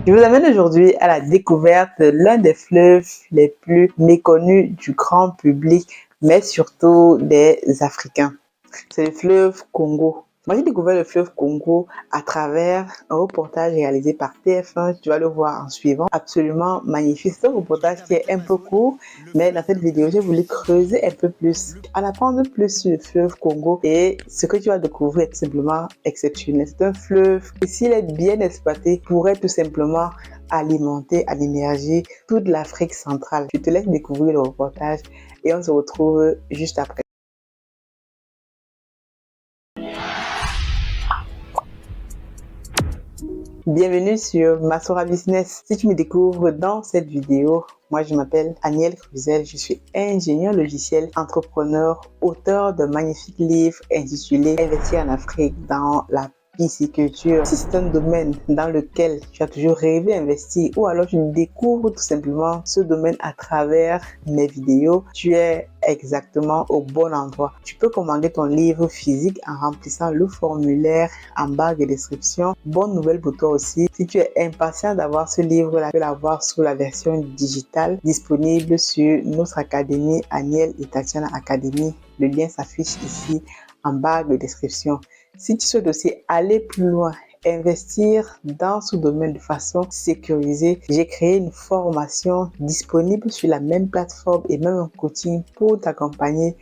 Je vous amène aujourd'hui à la découverte de l'un des fleuves les plus méconnus du grand public, mais surtout des Africains. C'est le fleuve Congo. Moi, j'ai découvert le fleuve Congo à travers un reportage réalisé par TF1. Tu vas le voir en suivant. Absolument magnifique. C'est un reportage qui est un peu court, mais dans cette vidéo, j'ai voulu creuser un peu plus, en apprendre plus sur le fleuve Congo. Et ce que tu vas découvrir est tout simplement exceptionnel. C'est un fleuve qui, s'il est bien exploité, pourrait tout simplement alimenter en énergie toute l'Afrique centrale. Je te laisse découvrir le reportage et on se retrouve juste après. Bienvenue sur Masora Business. Si tu me découvres dans cette vidéo, moi je m'appelle Aniel Cruzel, je suis ingénieur logiciel, entrepreneur, auteur de magnifiques livres intitulés Investir en Afrique dans la pisciculture. Si c'est un domaine dans lequel tu as toujours rêvé d'investir ou alors tu découvres tout simplement ce domaine à travers mes vidéos, tu es exactement au bon endroit. Tu peux commander ton livre physique en remplissant le formulaire en barre de description. Bonne nouvelle pour toi aussi, si tu es impatient d'avoir ce livre-là, tu peux l'avoir sous la version digitale disponible sur notre académie Aniel et Tatiana Academy. Le lien s'affiche ici en barre de description. Si tu souhaites aussi aller plus loin, investir dans ce domaine de façon sécurisée, j'ai créé une formation disponible sur la même plateforme et même un coaching pour t'accompagner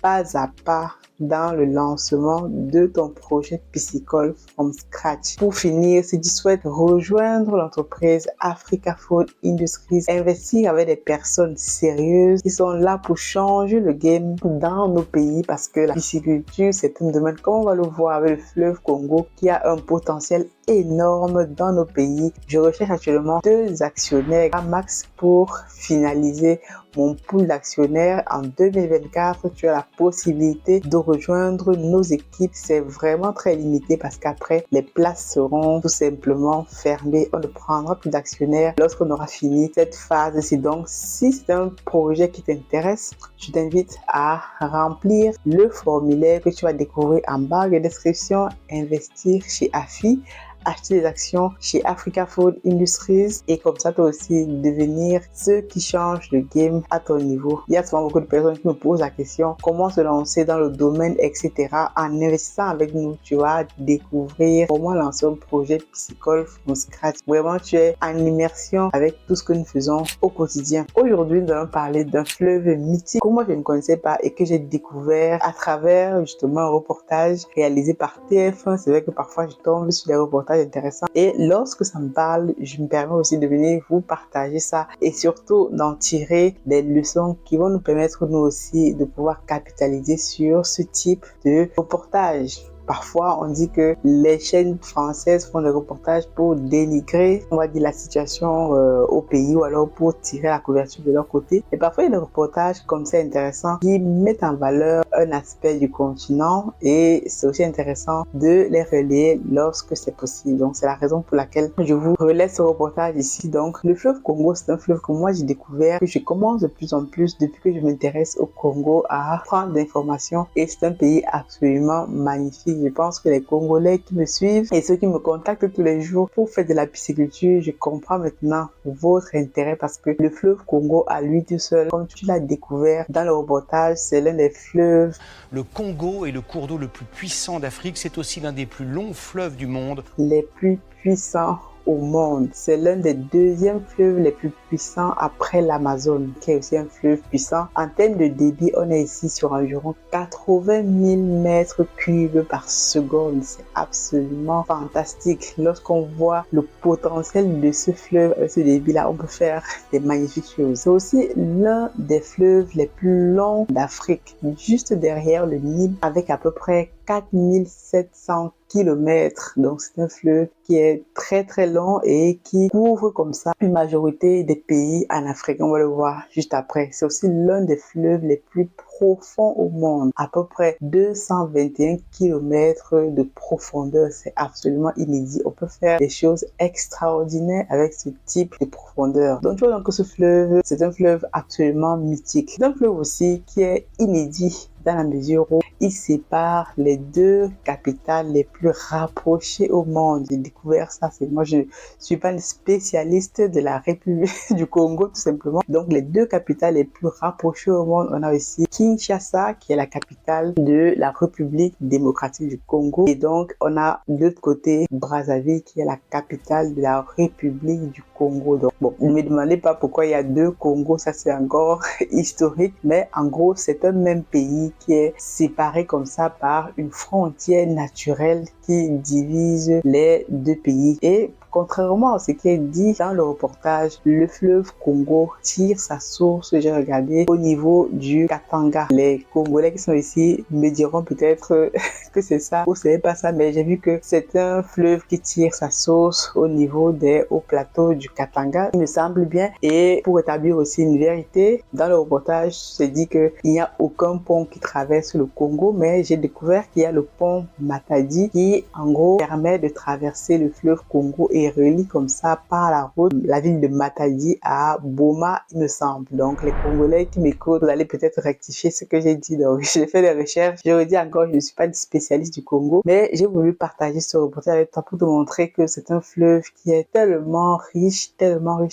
pas à pas dans le lancement de ton projet piscicole from scratch. Pour finir, si tu souhaites rejoindre l'entreprise Africa Food Industries, investir avec des personnes sérieuses qui sont là pour changer le game dans nos pays, parce que la pisciculture, c'est un domaine, comme on va le voir avec le fleuve Congo, qui a un potentiel énorme dans nos pays. Je recherche actuellement 2 actionnaires à max pour finaliser mon pool d'actionnaires en 2024. Tu as la possibilité de rejoindre nos équipes. C'est vraiment très limité parce qu'après, les places seront tout simplement fermées. On ne prendra plus d'actionnaires lorsqu'on aura fini cette phase-ci. Donc, si c'est un projet qui t'intéresse, je t'invite à remplir le formulaire que tu vas découvrir en barre de description. Investir chez AFI, acheter des actions chez Africa Food Industries et comme ça toi aussi devenir ceux qui changent le game à ton niveau. Il y a souvent beaucoup de personnes qui me posent la question comment se lancer dans le domaine, etc. En investissant avec nous, tu vas découvrir comment lancer un projet piscicole from scratch. Vraiment, tu es en immersion avec tout ce que nous faisons au quotidien. Aujourd'hui, nous allons parler d'un fleuve mythique que moi je ne connaissais pas et que j'ai découvert à travers justement un reportage réalisé par TF1. C'est vrai que parfois je tombe sur des reportages intéressant et lorsque ça me parle, je me permets aussi de venir vous partager ça et surtout d'en tirer des leçons qui vont nous permettre nous aussi de pouvoir capitaliser sur ce type de reportage. Parfois, on dit que les chaînes françaises font des reportages pour dénigrer, on va dire, la situation au pays ou alors pour tirer la couverture de leur côté. Et parfois, il y a des reportages comme ça intéressants qui mettent en valeur un aspect du continent et c'est aussi intéressant de les relayer lorsque c'est possible. Donc, c'est la raison pour laquelle je vous relais ce reportage ici. Donc, le fleuve Congo, c'est un fleuve que moi, j'ai découvert, que je commence de plus en plus depuis que je m'intéresse au Congo à prendre d'informations et c'est un pays absolument magnifique. Je pense que les Congolais qui me suivent et ceux qui me contactent tous les jours pour faire de la pisciculture, je comprends maintenant votre intérêt parce que le fleuve Congo à lui tout seul, comme tu l'as découvert dans le reportage, c'est l'un des fleuves. Le Congo est le cours d'eau le plus puissant d'Afrique. C'est aussi l'un des plus longs fleuves du monde. Les plus puissants au monde. C'est l'un des 2e fleuves les plus puissants après l'Amazone, qui est aussi un fleuve puissant. En termes de débit, on est ici sur environ 80 000 mètres cubes par seconde. C'est absolument fantastique. Lorsqu'on voit le potentiel de ce fleuve, avec ce débit-là, on peut faire des magnifiques choses. C'est aussi l'un des fleuves les plus longs d'Afrique, juste derrière le Nil, avec à peu près 4700 km. Donc c'est un fleuve qui est très très long et qui couvre comme ça une majorité des pays en Afrique. On va le voir juste après. C'est aussi l'un des fleuves les plus profond au monde, à peu près 221 km de profondeur. C'est absolument inédit. On peut faire des choses extraordinaires avec ce type de profondeur. Donc, tu vois donc que ce fleuve, c'est un fleuve absolument mythique. C'est un fleuve aussi qui est inédit dans la mesure où il sépare les deux capitales les plus rapprochées au monde. J'ai découvert ça, moi je suis pas une spécialiste de la République du Congo tout simplement. Donc les deux capitales les plus rapprochées au monde, on a ici Kinshasa qui est la capitale de la République démocratique du Congo, et donc on a de l'autre côté Brazzaville qui est la capitale de la République du Congo. Donc bon, ne me demandez pas pourquoi il y a deux Congos, ça c'est encore historique, mais en gros c'est un même pays qui est séparé comme ça par une frontière naturelle qui divise les deux pays. Et contrairement à ce qui est dit dans le reportage, le fleuve Congo tire sa source, j'ai regardé, au niveau du Katanga. Les Congolais qui sont ici me diront peut-être que c'est ça ou c'est pas ça, mais j'ai vu que c'est un fleuve qui tire sa source au niveau des hauts plateaux du Katanga, il me semble bien. Et pour établir aussi une vérité, dans le reportage, c'est dit qu'il n'y a aucun pont qui traverse le Congo, mais j'ai découvert qu'il y a le pont Matadi qui, en gros, permet de traverser le fleuve Congo et relie comme ça par la route la ville de Matadi à Boma, il me semble. Donc, les Congolais qui m'écoutent, vous allez peut-être rectifier ce que j'ai dit. Donc, j'ai fait des recherches. Je redis encore, je ne suis pas une spécialiste du Congo, mais j'ai voulu partager ce reportage avec toi pour te montrer que c'est un fleuve qui est tellement riche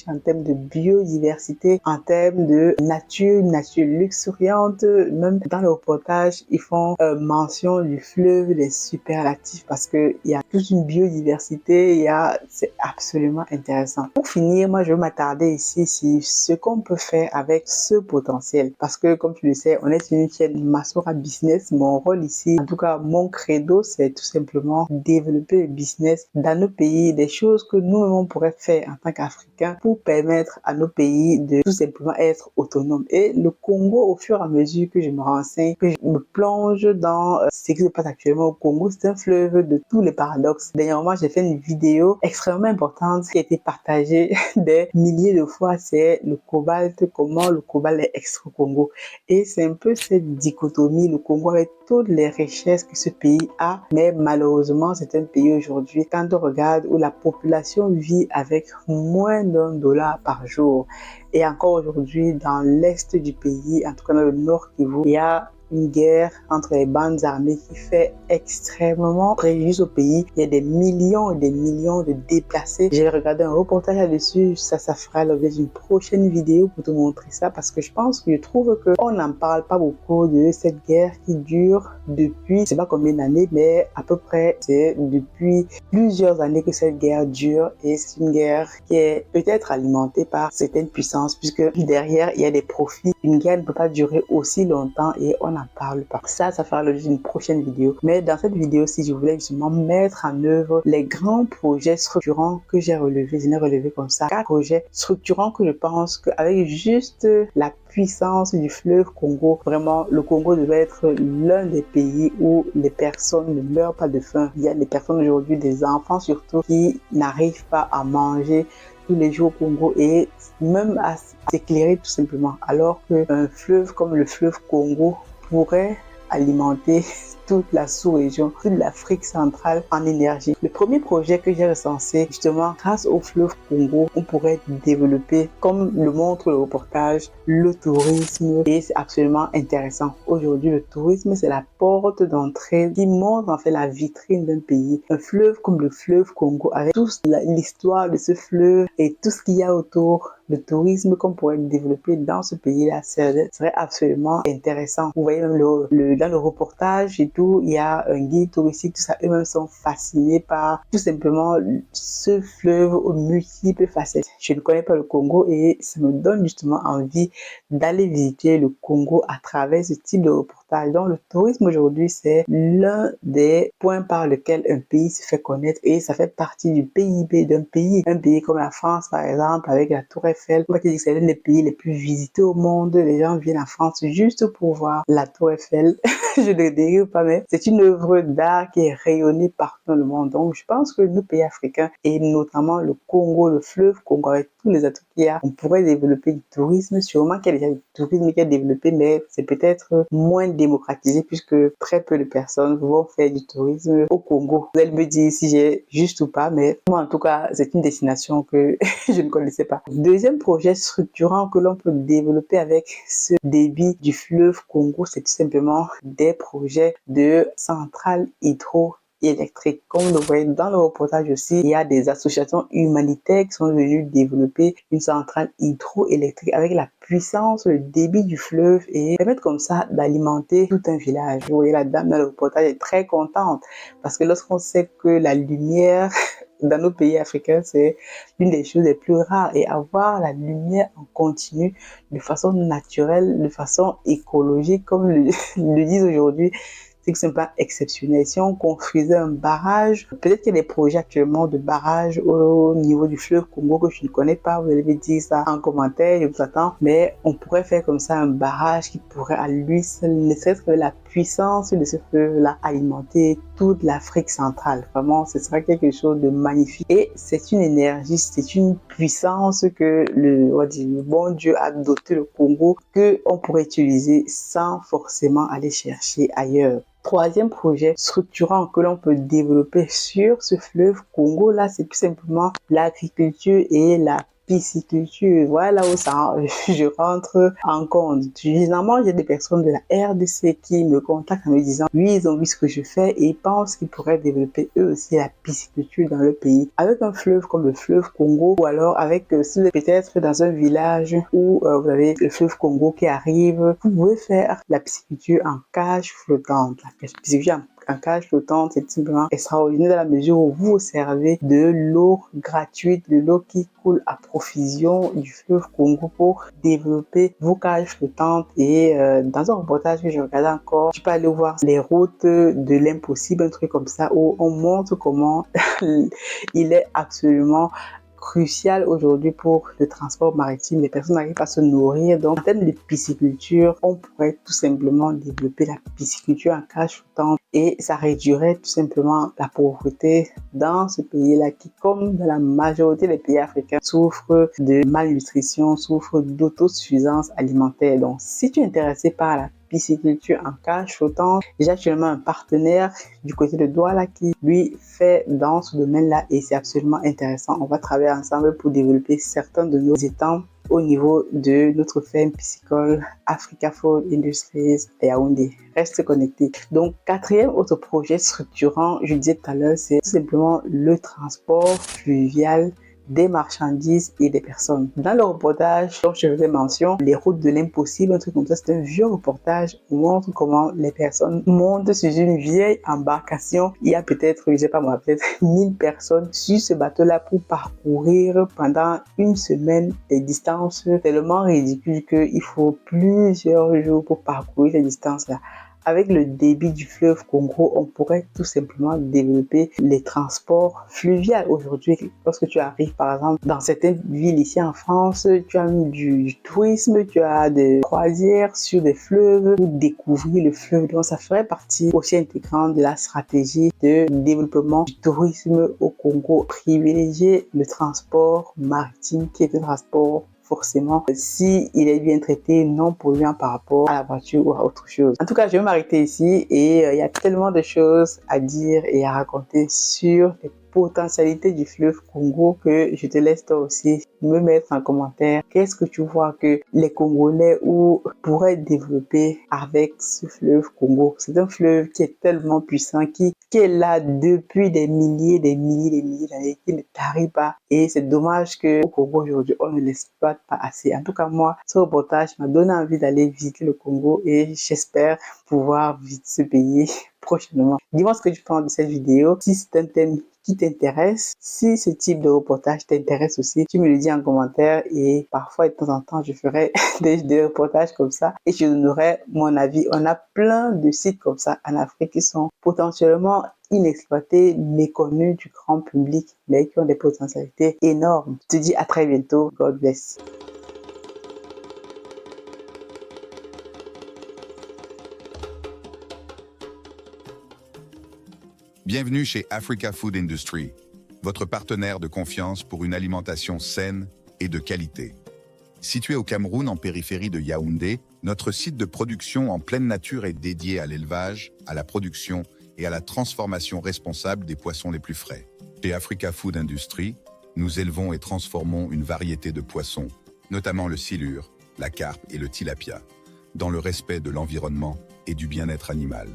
en termes de biodiversité, en termes de nature luxuriante. Même dans le reportage, ils font mention du fleuve des superlatifs parce que il y a toute une biodiversité, c'est absolument intéressant. Pour finir, moi je veux m'attarder ici sur ce qu'on peut faire avec ce potentiel, parce que comme tu le sais, on est sur une chaîne Masora Business. Mon rôle ici, en tout cas mon credo, c'est tout simplement développer le business dans nos pays, des choses que nous-mêmes on pourrait faire en tant qu'Africains pour permettre à nos pays de tout simplement être autonomes. Et le Congo, au fur et à mesure que je me renseigne, que je me plonge dans ce qui se passe actuellement au Congo, c'est un fleuve de tous les paradoxes. Dernièrement, j'ai fait une vidéo extrêmement importante qui a été partagée des milliers de fois. C'est le cobalt, comment le cobalt est extrait au Congo. Et c'est un peu cette dichotomie, le Congo avec toutes les richesses que ce pays a, mais malheureusement, c'est un pays aujourd'hui, quand on regarde, où la population vit avec moins d'$1 par jour. Et encore aujourd'hui, dans l'est du pays, en tout cas dans le nord Kivu, il y a une guerre entre les bandes armées qui fait extrêmement préjudice au pays. Il y a des millions et des millions de déplacés. J'ai regardé un reportage là-dessus. Ça fera l'objet d'une prochaine vidéo pour te montrer ça, parce que je trouve qu'on n'en parle pas beaucoup de cette guerre qui dure depuis, je sais pas combien d'années, mais à peu près, c'est depuis plusieurs années que cette guerre dure, et c'est une guerre qui est peut-être alimentée par certaines puissances, puisque derrière, il y a des profits. Une guerre ne peut pas durer aussi longtemps et on n'en parle pas. Ça fera l'objet d'une prochaine vidéo. Mais dans cette vidéo-ci, je voulais justement mettre en œuvre les grands projets structurants que j'ai relevés. Je n'ai relevé comme ça 4 projets structurants que je pense qu'avec juste la puissance du fleuve Congo, vraiment, le Congo devait être l'un des pays où les personnes ne meurent pas de faim. Il y a des personnes aujourd'hui, des enfants surtout, qui n'arrivent pas à manger tous les jours au Congo et même à s'éclairer tout simplement. Alors qu'un fleuve comme le fleuve Congo pourrait alimenter toute la sous-région, toute l'Afrique centrale en énergie. Le premier projet que j'ai recensé, justement, grâce au fleuve Congo, on pourrait développer, comme le montre le reportage, le tourisme, et c'est absolument intéressant. Aujourd'hui, le tourisme, c'est la porte d'entrée qui montre en fait la vitrine d'un pays. Un fleuve comme le fleuve Congo, avec toute l'histoire de ce fleuve et tout ce qu'il y a autour, le tourisme qu'on pourrait développer dans ce pays-là serait absolument intéressant. Vous voyez même dans le reportage et tout, il y a un guide touristique, tout ça, eux-mêmes sont fascinés par tout simplement ce fleuve aux multiples facettes. Je ne connais pas le Congo et ça me donne justement envie d'aller visiter le Congo à travers ce type de reportage. Donc le tourisme aujourd'hui, c'est l'un des points par lequel un pays se fait connaître et ça fait partie du PIB d'un pays. Un pays comme la France, par exemple, avec la Tour Eiffel, on va dire que c'est l'un des pays les plus visités au monde. Les gens viennent en France juste pour voir la Tour Eiffel. Je ne dérive pas, mais c'est une œuvre d'art qui est rayonnée partout dans le monde. Donc, je pense que nos pays africains, et notamment le Congo, le fleuve Congo, avec tous les atouts qu'il on pourrait développer du tourisme. Sûrement qu'il y a déjà du tourisme qui est développé, mais c'est peut-être moins démocratisé puisque très peu de personnes vont faire du tourisme au Congo. Vous allez me dire si j'ai juste ou pas, mais moi en tout cas, c'est une destination que je ne connaissais pas. Deuxième projet structurant que l'on peut développer avec ce débit du fleuve Congo, c'est tout simplement des projets de centrales hydroélectriques. Comme vous le voyez dans le reportage aussi, il y a des associations humanitaires qui sont venues développer une centrale hydroélectrique avec la puissance, le débit du fleuve et permettre comme ça d'alimenter tout un village. Vous voyez, la dame dans le reportage est très contente parce que lorsqu'on sait que la lumière dans nos pays africains, c'est l'une des choses les plus rares et avoir la lumière en continu de façon naturelle, de façon écologique, comme le disent aujourd'hui, c'est que ce n'est pas exceptionnel. Si on construisait un barrage, peut-être qu'il y a des projets actuellement de barrage au niveau du fleuve Congo que je ne connais pas, vous allez me dire ça en commentaire, je vous attends, mais on pourrait faire comme ça un barrage qui pourrait à lui seul, ne serait-ce que la puissance de ce fleuve-là, alimenter toute l'Afrique centrale. Vraiment, ce sera quelque chose de magnifique. Et c'est une énergie, c'est une puissance que le bon Dieu a doté le Congo que on pourrait utiliser sans forcément aller chercher ailleurs. Troisième projet structurant que l'on peut développer sur ce fleuve Congo, là, c'est tout simplement l'agriculture et la pisciculture. Voilà où ça, je rentre en compte. Généralement, j'ai des personnes de la RDC qui me contactent en me disant, oui, ils ont vu ce que je fais et ils pensent qu'ils pourraient développer eux aussi la pisciculture dans le pays. Avec un fleuve comme le fleuve Congo ou alors avec, si vous êtes peut-être dans un village où vous avez le fleuve Congo qui arrive, vous pouvez faire la pisciculture en cage flottante. La pisciculture en cage flottante, c'est simplement extraordinaire dans la mesure où vous vous servez de l'eau gratuite, de l'eau qui coule à profusion du fleuve Congo pour développer vos cages flottantes. Et dans un reportage que je regardais encore, je peux aller voir les routes de l'impossible, un truc comme ça, où on montre comment il est absolument crucial aujourd'hui pour le transport maritime. Les personnes n'arrivent pas à se nourrir. Donc, en termes de pisciculture, on pourrait tout simplement développer la pisciculture en cage flottante et ça réduirait tout simplement la pauvreté dans ce pays-là qui, comme dans la majorité des pays africains, souffre de malnutrition, souffre d'autosuffisance alimentaire. Donc, si tu es intéressé par la pisciculture en cage flottante, j'ai actuellement un partenaire du côté de Douala qui lui fait dans ce domaine-là et c'est absolument intéressant. On va travailler ensemble pour développer certains de nos étangs au niveau de notre ferme piscicole Africa Food Industries à Yaoundé. Reste connecté. Donc, quatrième autre projet structurant, je disais tout à l'heure, c'est tout simplement le transport fluvial des marchandises et des personnes. Dans le reportage dont je faisais mention, les routes de l'impossible, un truc comme ça, c'est un vieux reportage où on montre comment les personnes montent sur une vieille embarcation. Il y a peut-être, je sais pas moi, peut-être 1000 personnes sur ce bateau-là pour parcourir pendant une semaine des distances tellement ridicules qu'il faut plusieurs jours pour parcourir ces distances-là. Avec le débit du fleuve Congo, on pourrait tout simplement développer les transports fluviaux. Aujourd'hui, lorsque tu arrives par exemple dans certaines villes ici en France, tu as du tourisme, tu as des croisières sur des fleuves pour découvrir le fleuve. Donc ça ferait partie aussi intégrante de la stratégie de développement du tourisme au Congo. Privilégier le transport maritime qui est un transport forcément si il est bien traité, non polluant par rapport à la voiture ou à autre chose. En tout cas, je vais m'arrêter ici et il y a tellement de choses à dire et à raconter sur les potentialités du fleuve Congo que je te laisse toi aussi me mettre en commentaire. Qu'est-ce que tu vois que les Congolais pourraient développer avec ce fleuve Congo? C'est un fleuve qui est tellement puissant, qui est là depuis des milliers d'années, qui ne tarit pas. Et c'est dommage qu'au Congo aujourd'hui, on ne l'exploite pas assez. En tout cas, moi, ce reportage m'a donné envie d'aller visiter le Congo et j'espère pouvoir visiter ce pays prochainement. Dis-moi ce que tu penses de cette vidéo. Si c'est un thème qui t'intéresse, si ce type de reportage t'intéresse aussi, tu me le dis en commentaire et parfois de temps en temps je ferai des reportages comme ça et je donnerai mon avis. On a plein de sites comme ça en Afrique qui sont potentiellement inexploités, méconnus du grand public, mais qui ont des potentialités énormes. Je te dis à très bientôt. God bless. Bienvenue chez Africa Food Industries, votre partenaire de confiance pour une alimentation saine, et de qualité. Situé au Cameroun en périphérie de Yaoundé, notre site de production en pleine nature est dédié à l'élevage, à la production et à la transformation responsable des poissons les plus frais. Chez Africa Food Industry, nous élevons et transformons une variété de poissons, notamment le silure, la carpe et le tilapia, dans le respect de l'environnement et du bien-être animal.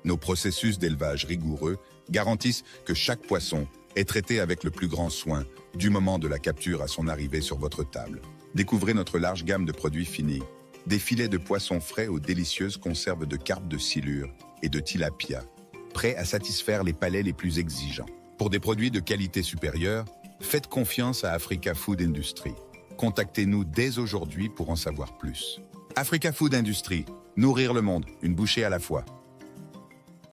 Nos processus d'élevage rigoureux garantissent que chaque poisson est traité avec le plus grand soin, du moment de la capture à son arrivée sur votre table. Découvrez notre large gamme de produits finis, des filets de poissons frais aux délicieuses conserves de carpe de silure et de tilapia, prêts à satisfaire les palais les plus exigeants. Pour des produits de qualité supérieure, faites confiance à Africa Food Industry. Contactez-nous dès aujourd'hui pour en savoir plus. Africa Food Industry, nourrir le monde, une bouchée à la fois.